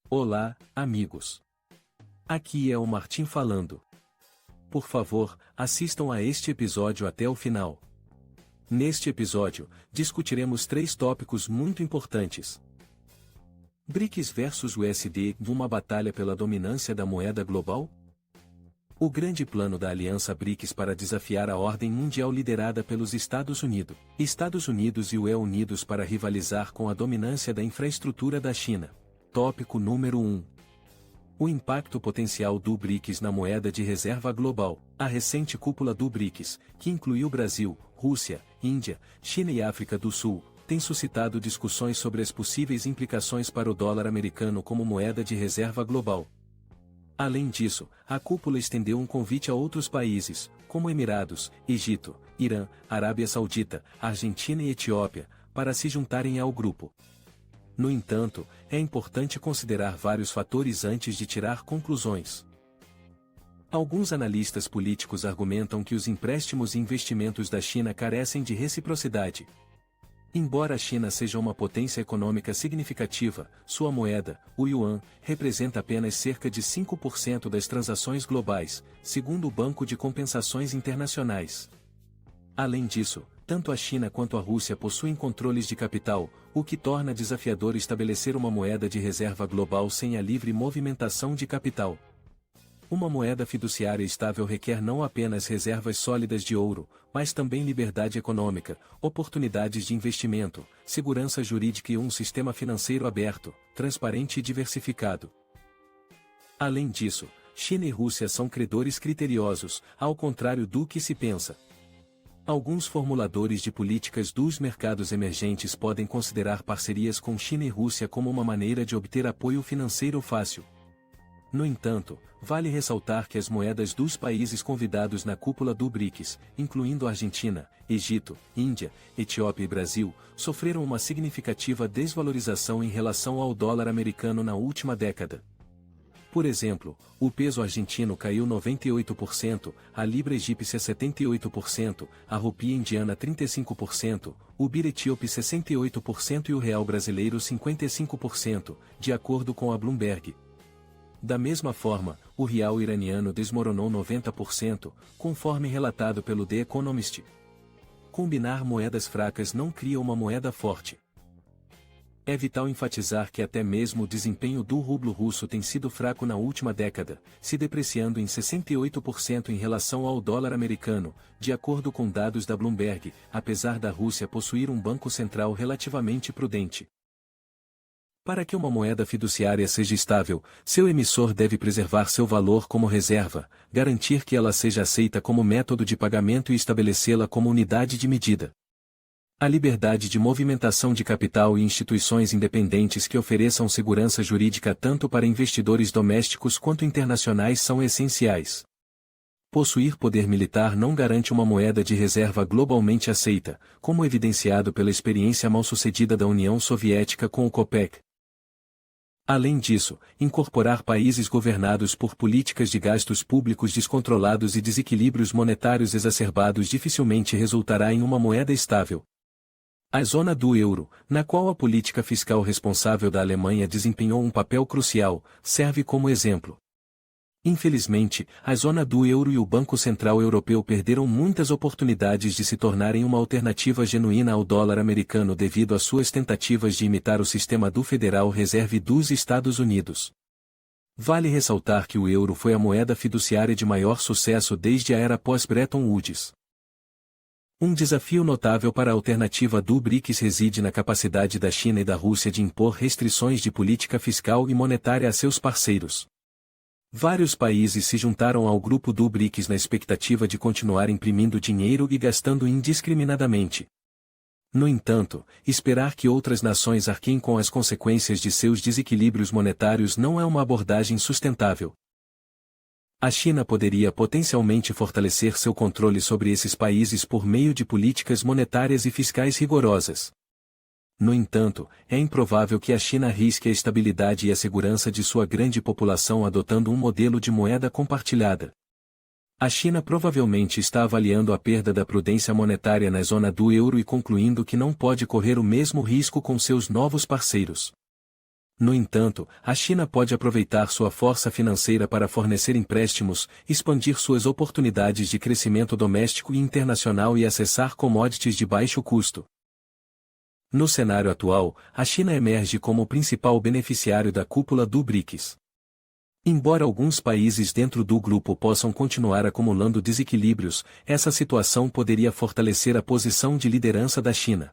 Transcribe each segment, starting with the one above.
Olá, amigos. Aqui é o Martim falando. Por favor, assistam a este episódio até o final. Neste episódio, discutiremos 3 tópicos muito importantes. BRICS versus USD, uma batalha pela dominância da moeda global? O grande plano da Aliança BRICS para desafiar a ordem mundial liderada pelos Estados Unidos. Estados Unidos e UE unidos para rivalizar com a dominância da infraestrutura da China. Tópico número 1. O impacto potencial do BRICS na moeda de reserva global. A recente cúpula do BRICS, que incluiu Brasil, Rússia, Índia, China e África do Sul, tem suscitado discussões sobre as possíveis implicações para o dólar americano como moeda de reserva global. Além disso, a cúpula estendeu um convite a outros países, como Emirados, Egito, Irã, Arábia Saudita, Argentina e Etiópia, para se juntarem ao grupo. No entanto, é importante considerar vários fatores antes de tirar conclusões. Alguns analistas políticos argumentam que os empréstimos e investimentos da China carecem de reciprocidade. Embora a China seja uma potência econômica significativa, sua moeda, o yuan, representa apenas cerca de 5% das transações globais, segundo o Banco de Compensações Internacionais. Além disso, tanto a China quanto a Rússia possuem controles de capital, o que torna desafiador estabelecer uma moeda de reserva global sem a livre movimentação de capital. Uma moeda fiduciária estável requer não apenas reservas sólidas de ouro, mas também liberdade econômica, oportunidades de investimento, segurança jurídica e um sistema financeiro aberto, transparente e diversificado. Além disso, China e Rússia são credores criteriosos, ao contrário do que se pensa. Alguns formuladores de políticas dos mercados emergentes podem considerar parcerias com China e Rússia como uma maneira de obter apoio financeiro fácil. No entanto, vale ressaltar que as moedas dos países convidados na cúpula do BRICS, incluindo Argentina, Egito, Índia, Etiópia e Brasil, sofreram uma significativa desvalorização em relação ao dólar americano na última década. Por exemplo, o peso argentino caiu 98%, a libra egípcia 78%, a rupia indiana 35%, o birr etíope 68% e o real brasileiro 55%, de acordo com a Bloomberg. Da mesma forma, o real iraniano desmoronou 90%, conforme relatado pelo The Economist. Combinar moedas fracas não cria uma moeda forte. É vital enfatizar que até mesmo o desempenho do rublo russo tem sido fraco na última década, se depreciando em 68% em relação ao dólar americano, de acordo com dados da Bloomberg, apesar da Rússia possuir um banco central relativamente prudente. Para que uma moeda fiduciária seja estável, seu emissor deve preservar seu valor como reserva, garantir que ela seja aceita como método de pagamento e estabelecê-la como unidade de medida. A liberdade de movimentação de capital e instituições independentes que ofereçam segurança jurídica tanto para investidores domésticos quanto internacionais são essenciais. Possuir poder militar não garante uma moeda de reserva globalmente aceita, como evidenciado pela experiência mal-sucedida da União Soviética com o COPEC. Além disso, incorporar países governados por políticas de gastos públicos descontrolados e desequilíbrios monetários exacerbados dificilmente resultará em uma moeda estável. A zona do euro, na qual a política fiscal responsável da Alemanha desempenhou um papel crucial, serve como exemplo. Infelizmente, a zona do euro e o Banco Central Europeu perderam muitas oportunidades de se tornarem uma alternativa genuína ao dólar americano devido às suas tentativas de imitar o sistema do Federal Reserve dos Estados Unidos. Vale ressaltar que o euro foi a moeda fiduciária de maior sucesso desde a era pós-Bretton Woods. Um desafio notável para a alternativa do BRICS reside na capacidade da China e da Rússia de impor restrições de política fiscal e monetária a seus parceiros. Vários países se juntaram ao grupo do BRICS na expectativa de continuar imprimindo dinheiro e gastando indiscriminadamente. No entanto, esperar que outras nações arquem com as consequências de seus desequilíbrios monetários não é uma abordagem sustentável. A China poderia potencialmente fortalecer seu controle sobre esses países por meio de políticas monetárias e fiscais rigorosas. No entanto, é improvável que a China arrisque a estabilidade e a segurança de sua grande população adotando um modelo de moeda compartilhada. A China provavelmente está avaliando a perda da prudência monetária na zona do euro e concluindo que não pode correr o mesmo risco com seus novos parceiros. No entanto, a China pode aproveitar sua força financeira para fornecer empréstimos, expandir suas oportunidades de crescimento doméstico e internacional e acessar commodities de baixo custo. No cenário atual, a China emerge como o principal beneficiário da cúpula do BRICS. Embora alguns países dentro do grupo possam continuar acumulando desequilíbrios, essa situação poderia fortalecer a posição de liderança da China.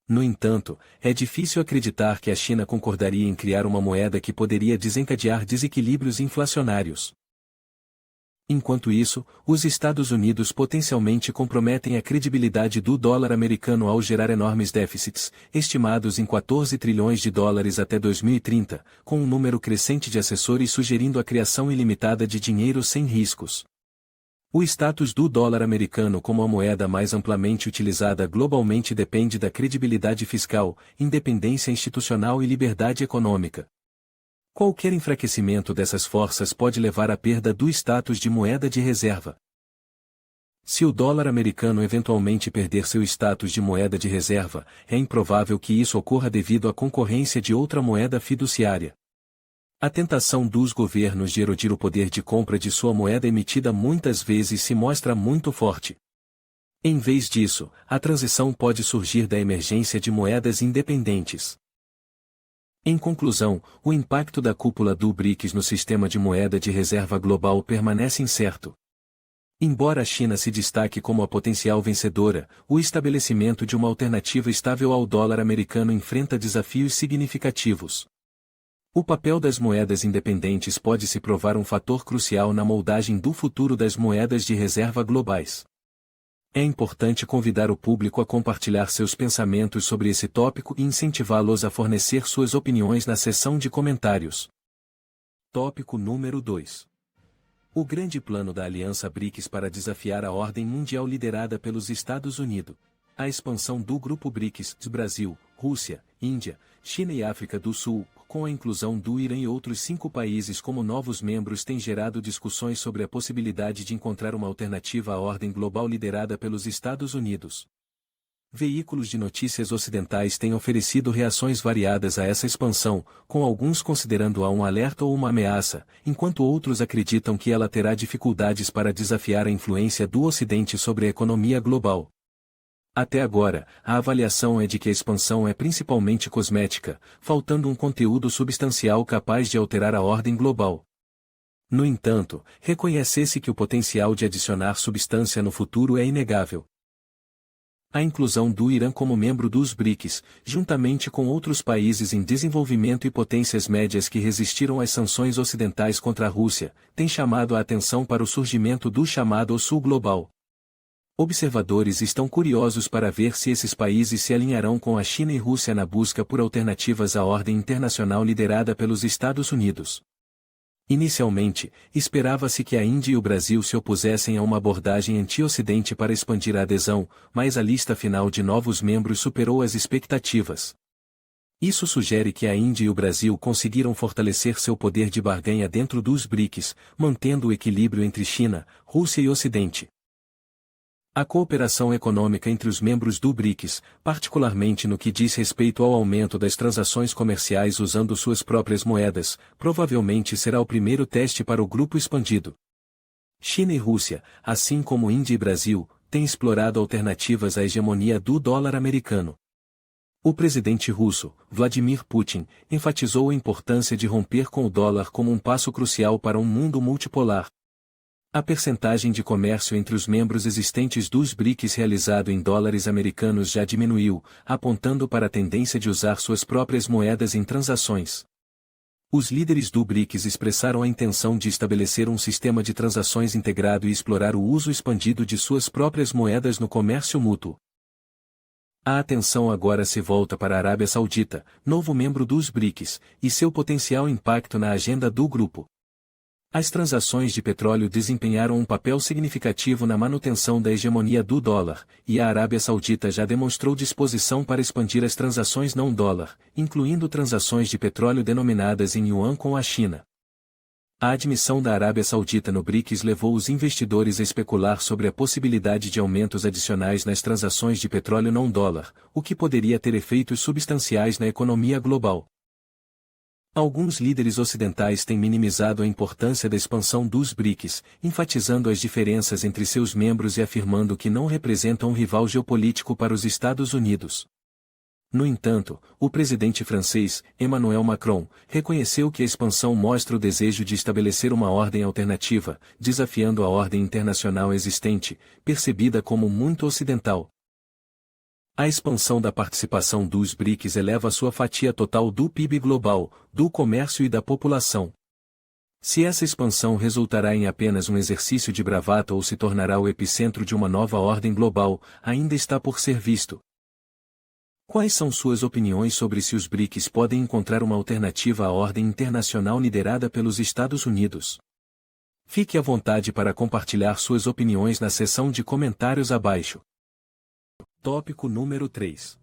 No entanto, é difícil acreditar que a China concordaria em criar uma moeda que poderia desencadear desequilíbrios inflacionários. Enquanto isso, os Estados Unidos potencialmente comprometem a credibilidade do dólar americano ao gerar enormes déficits, estimados em 14 trilhões de dólares até 2030, com um número crescente de assessores sugerindo a criação ilimitada de dinheiro sem riscos. O status do dólar americano como a moeda mais amplamente utilizada globalmente depende da credibilidade fiscal, independência institucional e liberdade econômica. Qualquer enfraquecimento dessas forças pode levar à perda do status de moeda de reserva. Se o dólar americano eventualmente perder seu status de moeda de reserva, é improvável que isso ocorra devido à concorrência de outra moeda fiduciária. A tentação dos governos de erodir o poder de compra de sua moeda emitida muitas vezes se mostra muito forte. Em vez disso, a transição pode surgir da emergência de moedas independentes. Em conclusão, o impacto da cúpula do BRICS no sistema de moeda de reserva global permanece incerto. Embora a China se destaque como a potencial vencedora, o estabelecimento de uma alternativa estável ao dólar americano enfrenta desafios significativos. O papel das moedas independentes pode se provar um fator crucial na moldagem do futuro das moedas de reserva globais. É importante convidar o público a compartilhar seus pensamentos sobre esse tópico e incentivá-los a fornecer suas opiniões na seção de comentários. Tópico número 2. O grande plano da Aliança BRICS para desafiar a ordem mundial liderada pelos Estados Unidos. A expansão do Grupo BRICS, Brasil, Rússia, Índia, China e África do Sul, com a inclusão do Irã e outros 5 países como novos membros tem gerado discussões sobre a possibilidade de encontrar uma alternativa à ordem global liderada pelos Estados Unidos. Veículos de notícias ocidentais têm oferecido reações variadas a essa expansão, com alguns considerando-a um alerta ou uma ameaça, enquanto outros acreditam que ela terá dificuldades para desafiar a influência do Ocidente sobre a economia global. Até agora, a avaliação é de que a expansão é principalmente cosmética, faltando um conteúdo substancial capaz de alterar a ordem global. No entanto, reconhece-se que o potencial de adicionar substância no futuro é inegável. A inclusão do Irã como membro dos BRICS, juntamente com outros países em desenvolvimento e potências médias que resistiram às sanções ocidentais contra a Rússia, tem chamado a atenção para o surgimento do chamado Sul Global. Observadores estão curiosos para ver se esses países se alinharão com a China e Rússia na busca por alternativas à ordem internacional liderada pelos Estados Unidos. Inicialmente, esperava-se que a Índia e o Brasil se opusessem a uma abordagem anti-Ocidente para expandir a adesão, mas a lista final de novos membros superou as expectativas. Isso sugere que a Índia e o Brasil conseguiram fortalecer seu poder de barganha dentro dos BRICS, mantendo o equilíbrio entre China, Rússia e Ocidente. A cooperação econômica entre os membros do BRICS, particularmente no que diz respeito ao aumento das transações comerciais usando suas próprias moedas, provavelmente será o primeiro teste para o grupo expandido. China e Rússia, assim como Índia e Brasil, têm explorado alternativas à hegemonia do dólar americano. O presidente russo, Vladimir Putin, enfatizou a importância de romper com o dólar como um passo crucial para um mundo multipolar. A percentagem de comércio entre os membros existentes dos BRICS realizado em dólares americanos já diminuiu, apontando para a tendência de usar suas próprias moedas em transações. Os líderes do BRICS expressaram a intenção de estabelecer um sistema de transações integrado e explorar o uso expandido de suas próprias moedas no comércio mútuo. A atenção agora se volta para a Arábia Saudita, novo membro dos BRICS, e seu potencial impacto na agenda do grupo. As transações de petróleo desempenharam um papel significativo na manutenção da hegemonia do dólar, e a Arábia Saudita já demonstrou disposição para expandir as transações não dólar, incluindo transações de petróleo denominadas em yuan com a China. A admissão da Arábia Saudita no BRICS levou os investidores a especular sobre a possibilidade de aumentos adicionais nas transações de petróleo não dólar, o que poderia ter efeitos substanciais na economia global. Alguns líderes ocidentais têm minimizado a importância da expansão dos BRICS, enfatizando as diferenças entre seus membros e afirmando que não representam um rival geopolítico para os Estados Unidos. No entanto, o presidente francês, Emmanuel Macron, reconheceu que a expansão mostra o desejo de estabelecer uma ordem alternativa, desafiando a ordem internacional existente, percebida como muito ocidental. A expansão da participação dos BRICS eleva sua fatia total do PIB global, do comércio e da população. Se essa expansão resultará em apenas um exercício de bravata ou se tornará o epicentro de uma nova ordem global, ainda está por ser visto. Quais são suas opiniões sobre se os BRICS podem encontrar uma alternativa à ordem internacional liderada pelos Estados Unidos? Fique à vontade para compartilhar suas opiniões na seção de comentários abaixo. Tópico número 3.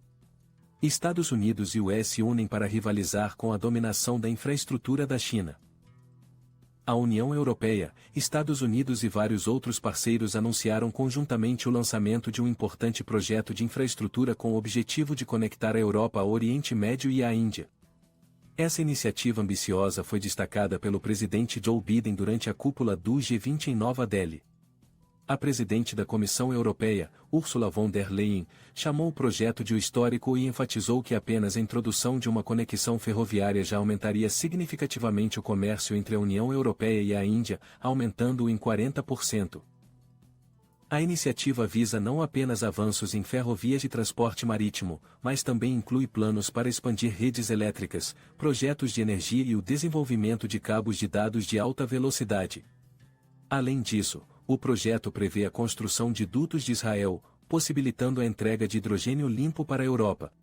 Estados Unidos e US se unem para rivalizar com a dominação da infraestrutura da China. A União Europeia, Estados Unidos e vários outros parceiros anunciaram conjuntamente o lançamento de um importante projeto de infraestrutura com o objetivo de conectar a Europa ao Oriente Médio e à Índia. Essa iniciativa ambiciosa foi destacada pelo presidente Joe Biden durante a cúpula do G20 em Nova Delhi. A presidente da Comissão Europeia, Ursula von der Leyen, chamou o projeto de histórico e enfatizou que apenas a introdução de uma conexão ferroviária já aumentaria significativamente o comércio entre a União Europeia e a Índia, aumentando-o em 40%. A iniciativa visa não apenas avanços em ferrovias de transporte marítimo, mas também inclui planos para expandir redes elétricas, projetos de energia e o desenvolvimento de cabos de dados de alta velocidade. Além disso, o projeto prevê a construção de dutos de Israel, possibilitando a entrega de hidrogênio limpo para a Europa.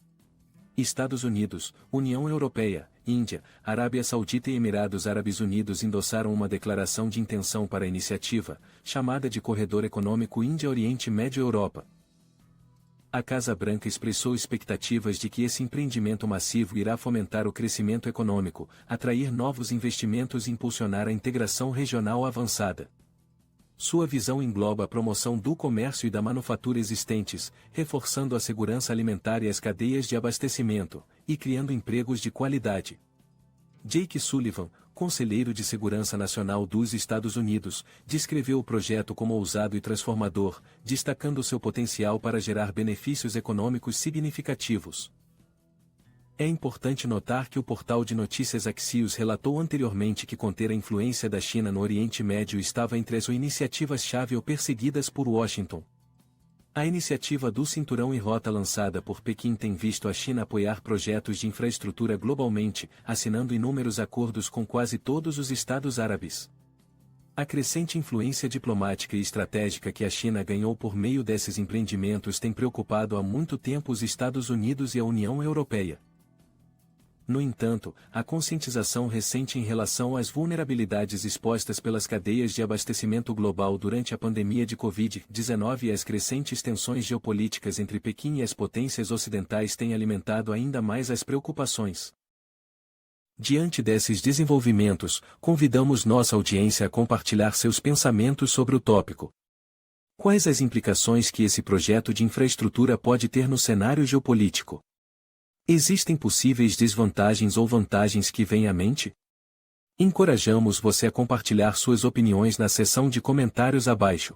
Estados Unidos, União Europeia, Índia, Arábia Saudita e Emirados Árabes Unidos endossaram uma declaração de intenção para a iniciativa, chamada de Corredor Econômico Índia-Oriente Médio-Europa. A Casa Branca expressou expectativas de que esse empreendimento massivo irá fomentar o crescimento econômico, atrair novos investimentos e impulsionar a integração regional avançada. Sua visão engloba a promoção do comércio e da manufatura existentes, reforçando a segurança alimentar e as cadeias de abastecimento, e criando empregos de qualidade. Jake Sullivan, conselheiro de Segurança Nacional dos Estados Unidos, descreveu o projeto como ousado e transformador, destacando seu potencial para gerar benefícios econômicos significativos. É importante notar que o portal de notícias Axios relatou anteriormente que conter a influência da China no Oriente Médio estava entre as iniciativas-chave perseguidas por Washington. A iniciativa do Cinturão e Rota lançada por Pequim tem visto a China apoiar projetos de infraestrutura globalmente, assinando inúmeros acordos com quase todos os estados árabes. A crescente influência diplomática e estratégica que a China ganhou por meio desses empreendimentos tem preocupado há muito tempo os Estados Unidos e a União Europeia. No entanto, a conscientização recente em relação às vulnerabilidades expostas pelas cadeias de abastecimento global durante a pandemia de Covid-19 e as crescentes tensões geopolíticas entre Pequim e as potências ocidentais têm alimentado ainda mais as preocupações. Diante desses desenvolvimentos, convidamos nossa audiência a compartilhar seus pensamentos sobre o tópico. Quais as implicações que esse projeto de infraestrutura pode ter no cenário geopolítico? Existem possíveis desvantagens ou vantagens que vêm à mente? Encorajamos você a compartilhar suas opiniões na seção de comentários abaixo.